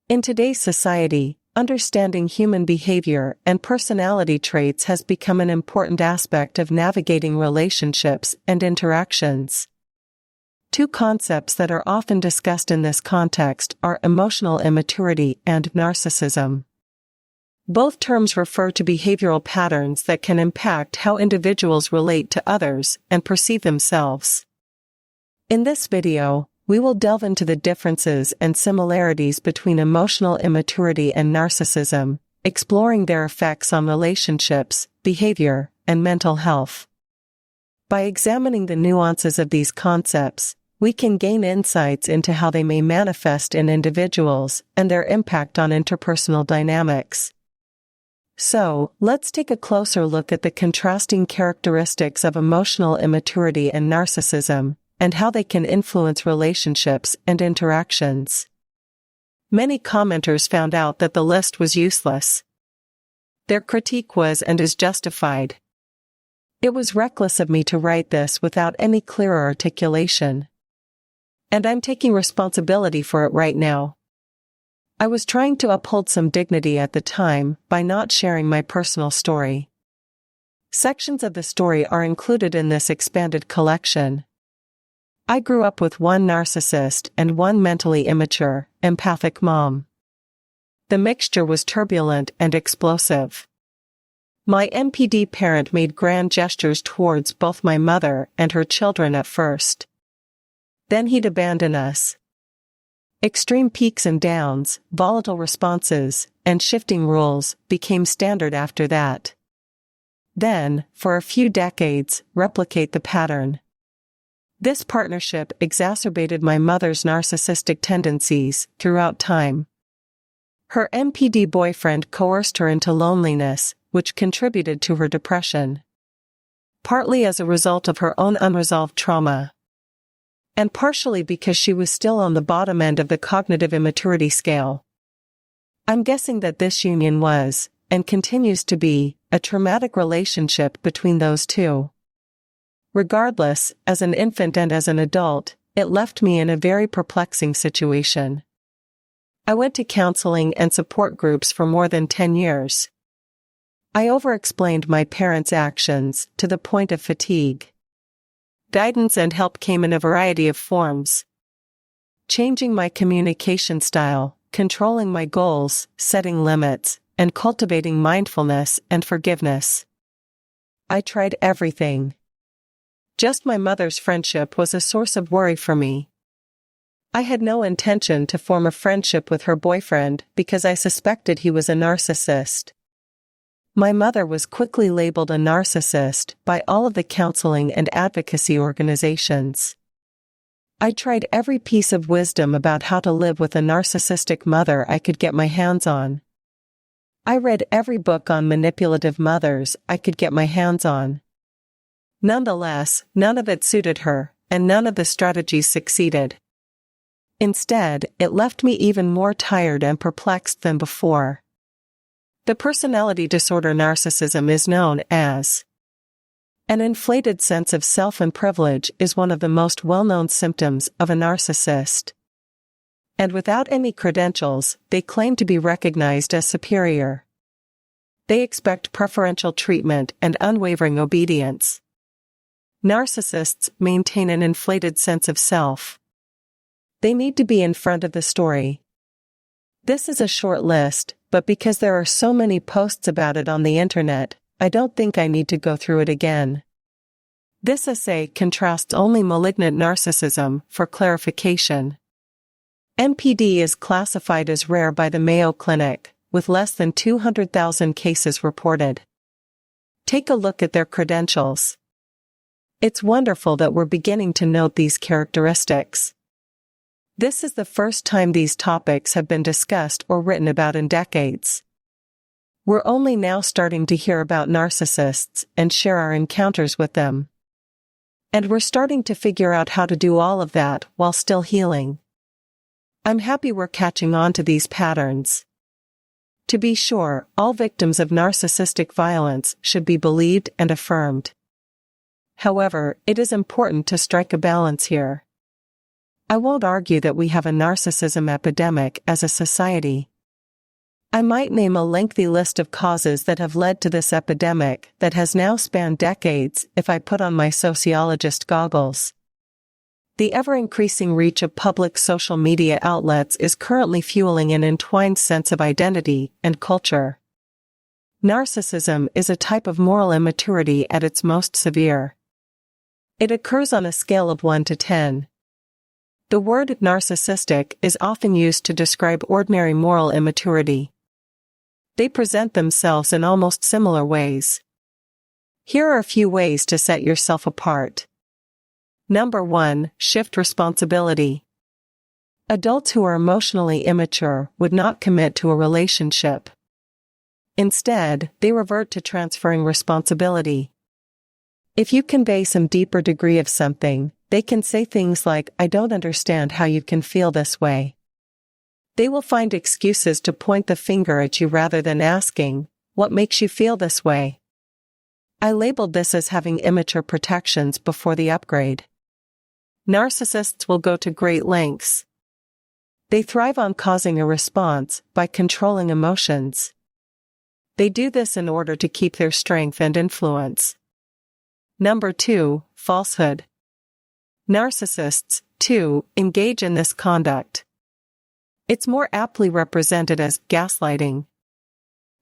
In today's society, understanding human behavior and personality traits has become an important aspect of navigating relationships and interactions. Two concepts that are often discussed in this context are emotional immaturity and narcissism. Both terms refer to behavioral patterns that can impact how individuals relate to others and perceive themselves. In this video, we will delve into the differences and similarities between emotional immaturity and narcissism, exploring their effects on relationships, behavior, and mental health. By examining the nuances of these concepts, we can gain insights into how they may manifest in individuals and their impact on interpersonal dynamics. So, let's take a closer look at the contrasting characteristics of emotional immaturity and narcissism, and how they can influence relationships and interactions. Many commenters found out that the list was useless. Their critique was and is justified. It was reckless of me to write this without any clearer articulation. And I'm taking responsibility for it right now. I was trying to uphold some dignity at the time by not sharing my personal story. Sections of the story are included in this expanded collection. I grew up with one narcissist and one mentally immature, empathic mom. The mixture was turbulent and explosive. My MPD parent made grand gestures towards both my mother and her children at first. Then he'd abandon us. Extreme peaks and downs, volatile responses, and shifting rules became standard after that. Then, for a few decades, replicate the pattern. This partnership exacerbated my mother's narcissistic tendencies throughout time. Her MPD boyfriend coerced her into loneliness, which contributed to her depression. Partly as a result of her own unresolved trauma. And partially because she was still on the bottom end of the cognitive immaturity scale. I'm guessing that this union was, and continues to be, a traumatic relationship between those two. Regardless, as an infant and as an adult, it left me in a very perplexing situation. I went to counseling and support groups for more than 10 years. I over-explained my parents' actions to the point of fatigue. Guidance and help came in a variety of forms. Changing my communication style, controlling my goals, setting limits, and cultivating mindfulness and forgiveness. I tried everything. Just my mother's friendship was a source of worry for me. I had no intention to form a friendship with her boyfriend because I suspected he was a narcissist. My mother was quickly labeled a narcissist by all of the counseling and advocacy organizations. I tried every piece of wisdom about how to live with a narcissistic mother I could get my hands on. I read every book on manipulative mothers I could get my hands on. Nonetheless, none of it suited her, and none of the strategies succeeded. Instead, it left me even more tired and perplexed than before. The personality disorder narcissism is known as. An inflated sense of self and privilege is one of the most well-known symptoms of a narcissist. And without any credentials, they claim to be recognized as superior. They expect preferential treatment and unwavering obedience. Narcissists maintain an inflated sense of self. They need to be in front of the story. This is a short list, but because there are so many posts about it on the internet, I don't think I need to go through it again. This essay contrasts only malignant narcissism for clarification. MPD is classified as rare by the Mayo Clinic, with less than 200,000 cases reported. Take a look at their credentials. It's wonderful that we're beginning to note these characteristics. This is the first time these topics have been discussed or written about in decades. We're only now starting to hear about narcissists and share our encounters with them. And we're starting to figure out how to do all of that while still healing. I'm happy we're catching on to these patterns. To be sure, all victims of narcissistic violence should be believed and affirmed. However, it is important to strike a balance here. I won't argue that we have a narcissism epidemic as a society. I might name a lengthy list of causes that have led to this epidemic that has now spanned decades if I put on my sociologist goggles. The ever-increasing reach of public social media outlets is currently fueling an entwined sense of identity and culture. Narcissism is a type of moral immaturity at its most severe. It occurs on a scale of 1 to 10. The word narcissistic is often used to describe ordinary moral immaturity. They present themselves in almost similar ways. Here are a few ways to set yourself apart. Number 1, shift responsibility. Adults who are emotionally immature would not commit to a relationship. Instead, they revert to transferring responsibility. If you convey some deeper degree of something, they can say things like, "I don't understand how you can feel this way." They will find excuses to point the finger at you rather than asking, "What makes you feel this way?" I labeled this as having immature protections before the upgrade. Narcissists will go to great lengths. They thrive on causing a response by controlling emotions. They do this in order to keep their strength and influence. Number 2, falsehood. Narcissists, too, engage in this conduct. It's more aptly represented as gaslighting.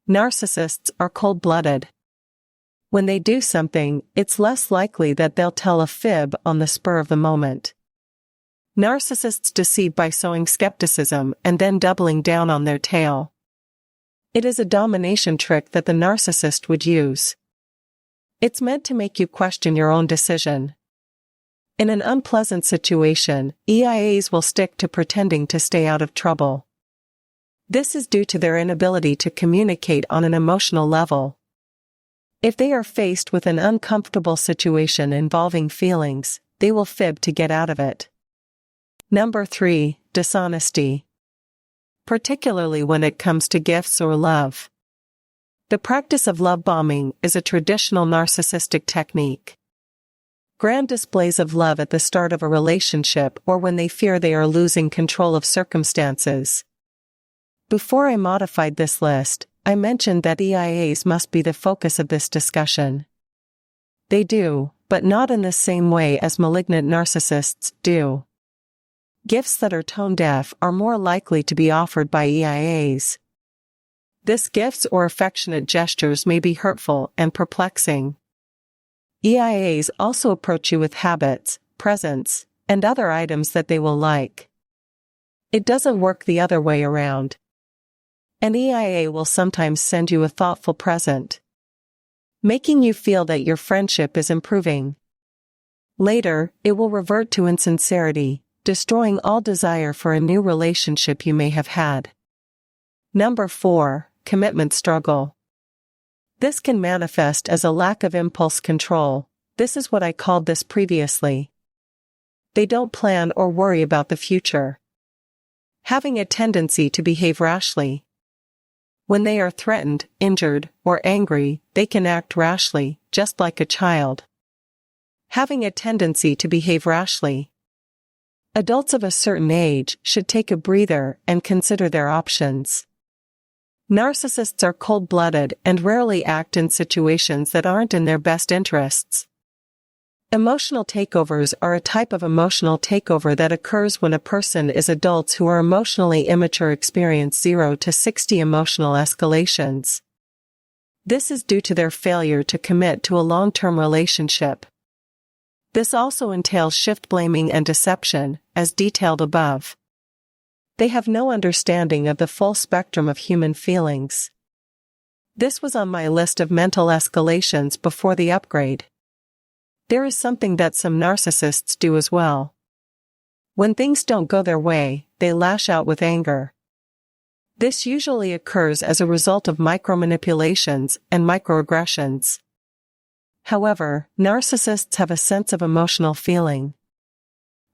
Narcissists are cold-blooded. When they do something, it's less likely that they'll tell a fib on the spur of the moment. Narcissists deceive by sowing skepticism and then doubling down on their tale. It is a domination trick that the narcissist would use. It's meant to make you question your own decision. In an unpleasant situation, EIAs will stick to pretending to stay out of trouble. This is due to their inability to communicate on an emotional level. If they are faced with an uncomfortable situation involving feelings, they will fib to get out of it. Number 3, dishonesty. Particularly when it comes to gifts or love. The practice of love bombing is a traditional narcissistic technique. Grand displays of love at the start of a relationship or when they fear they are losing control of circumstances. Before I modified this list, I mentioned that EIAs must be the focus of this discussion. They do, but not in the same way as malignant narcissists do. Gifts that are tone-deaf are more likely to be offered by EIAs. This gifts or affectionate gestures may be hurtful and perplexing. EIAs also approach you with habits, presents, and other items that they will like. It doesn't work the other way around. An EIA will sometimes send you a thoughtful present, making you feel that your friendship is improving. Later, it will revert to insincerity, destroying all desire for a new relationship you may have had. Number 4, commitment struggle. This can manifest as a lack of impulse control. This is what I called this previously. They don't plan or worry about the future. Having a tendency to behave rashly. When they are threatened, injured, or angry, they can act rashly, just like a child. Having a tendency to behave rashly. Adults of a certain age should take a breather and consider their options. Narcissists are cold-blooded and rarely act in situations that aren't in their best interests. Emotional takeovers are a type of emotional takeover that occurs when a person is adults who are emotionally immature experience 0 to 60 emotional escalations. This is due to their failure to commit to a long-term relationship. This also entails shift blaming and deception, as detailed above. They have no understanding of the full spectrum of human feelings. This was on my list of mental escalations before the upgrade. There is something that some narcissists do as well. When things don't go their way, they lash out with anger. This usually occurs as a result of micromanipulations and microaggressions. However, narcissists have a sense of emotional feeling.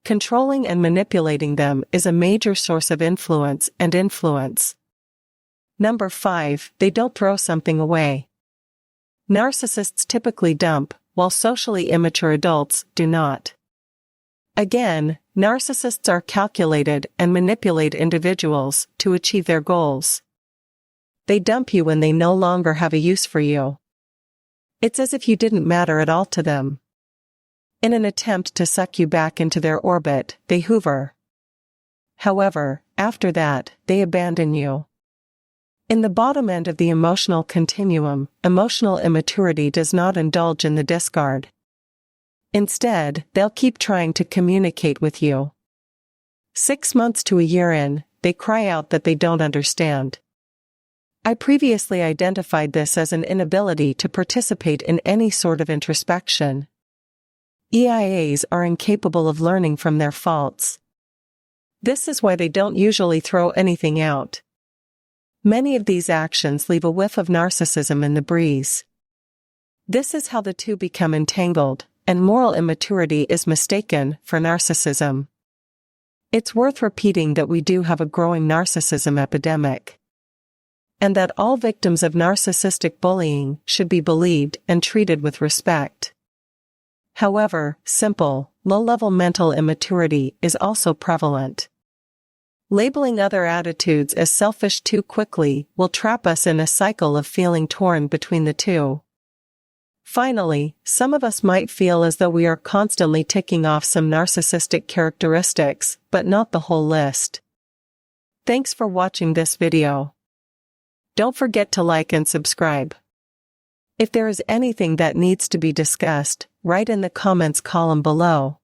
Controlling and manipulating them is a major source of influence and influence. Number 5, they don't throw something away. Narcissists typically dump, while socially immature adults do not. Again, Narcissists are calculated and manipulate individuals to achieve their goals. They dump you when they no longer have a use for you. It's as if you didn't matter at all to them. In an attempt to suck you back into their orbit, they hoover. However, after that, they abandon you. In the bottom end of the emotional continuum, emotional immaturity does not indulge in the discard. Instead, they'll keep trying to communicate with you. 6 months to a year in, they cry out that they don't understand. I previously identified this as an inability to participate in any sort of introspection. EIAs are incapable of learning from their faults. This is why they don't usually throw anything out. Many of these actions leave a whiff of narcissism in the breeze. This is how the two become entangled, and moral immaturity is mistaken for narcissism. It's worth repeating that we do have a growing narcissism epidemic, and that all victims of narcissistic bullying should be believed and treated with respect. However, simple, low-level mental immaturity is also prevalent. Labeling other attitudes as selfish too quickly will trap us in a cycle of feeling torn between the two. Finally, some of us might feel as though we are constantly ticking off some narcissistic characteristics, but not the whole list. Thanks for watching this video. Don't forget to like and subscribe. If there is anything that needs to be discussed, write in the comments column below.